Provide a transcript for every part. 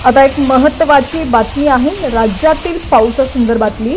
आता एक महत्त्वाची बातमी आहे राज्यातील पावसासंदर्भातली।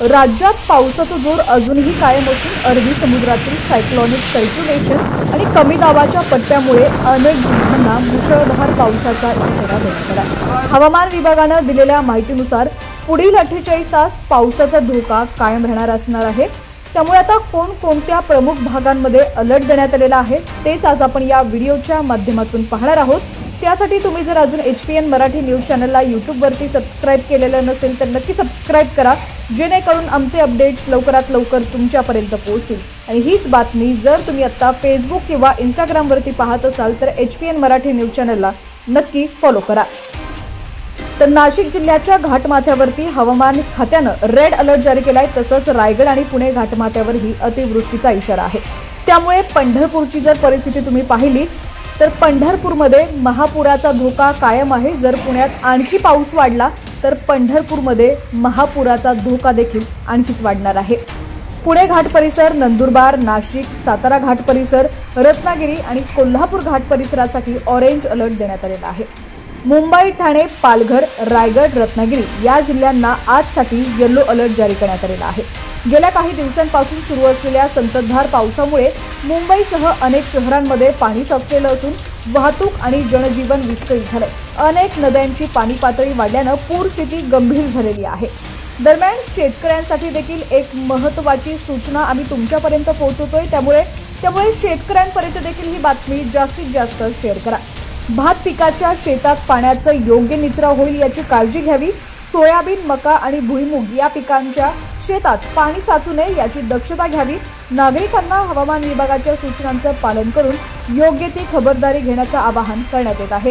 राज्यात पावसाचा जोर अजूनही कायम असून अरबी समुद्रातील सायक्लोनिक सर्क्युलेशन आणि कमी दाबाच्या पट्ट्यामुळे अनेक जिल्ह्यांना मुसळधार पावसाचा इशारा देण्यात आला। हवामान विभागाने दिलेल्या माहितीनुसार पुढील 48 तास पावसाचा धोका कायम राहणार असणार आहे। त्यामुळे आता कोणत्या प्रमुख भागांमध्ये अलर्ट देण्यात आलेला आहे तेच आज आपण या व्हिडिओच्या माध्यमातून पाहणार आहोत। त्यासाठी तुम्ही जर अजून HPN मराठी न्यूज चॅनलला YouTube वरती सबस्क्राइब केलेलं नसेल तर नक्की सबस्क्राइब करा, जेणेकरून आमचे अपडेट्स लवकरात लवकर तुमच्यापर्यंत पोहोचतील। आणि हीच बातमी जर तुम्ही आता Facebook किंवा Instagram वरती पाहत असाल तर HPN मराठी न्यूज चॅनलला नक्की फॉलो करा। तर नाशिक जिल्ह्याच्या घाटमाथ्यावरती हवामान खात्यानं रेड अलर्ट जारी केलाय, तसंच रायगड आणि पुणे घाटमाथ्यावरही अतिवृष्टीचा इशारा आहे। त्यामुळे पंढरपूरची जर परिस्थिती तुम्ही पाहिली तर पंढरपूरमध्ये महापुराचा धोका कायम आहे। जर पुण्यात आणखी पाऊस वाढला तर पंढरपूरमध्ये महापुराचा धोका देखील आणखीच वाढणार आहे। पुणे घाट परिसर, नंदुरबार, नाशिक, सातारा घाट परिसर, रत्नागिरी आणि कोल्हापूर घाट परिसरासाठी ऑरेंज अलर्ट देण्यात आलेला आहे। मुंबई, ठाणे, पालघर, रायगड, रत्नागिरी या जिल्ह्यांना आजसाठी येलो अलर्ट जारी करण्यात आलेला आहे। गेल्या काही दिवसांपासून सुरू असलेल्या संततधार पावसामुळे मुंबईसह अनेक शहरांमध्ये पाणी साचलेलं असून वाहतूक आणि जनजीवन विस्कळीत झालंय। अनेक नद्यांची पाणी पातळी वाढल्यानं पूरस्थिती गंभीर झालेली आहे। दरम्यान शेतकऱ्यांसाठी देखील एक महत्त्वाची सूचना आम्ही तुमच्यापर्यंत पोहोचवतोय, त्यामुळे शेतकऱ्यांपर्यंत देखील ही बातमी जास्तीत जास्त शेअर करा। भात पिकाच्या शेतात पाण्याचा योग्य निचरा होईल याची काळजी घ्यावी। सोयाबीन, मका आणि भुईमूग या पिकांच्या शेतात पाणी साचू नये याची दक्षता घ्यावी। नागरिकांना हवामान विभागाच्या सूचनांचं पालन करून योग्य ती खबरदारी घेण्याचं आवाहन करण्यात येत आहे।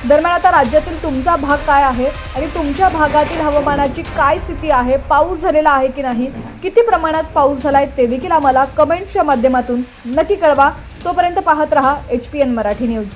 दरम्यान आता राज्यातील तुमचा भाग काय आहे आणि तुमच्या भागातील हवामानाची काय स्थिती आहे, पाऊस झालेला आहे की नाही, किती प्रमाणात पाऊस झालाय ते देखील आम्हाला कमेंट्सच्या माध्यमातून नक्की कळवा। तोपर्यंत पाहत रहा HPN मराठी न्यूज।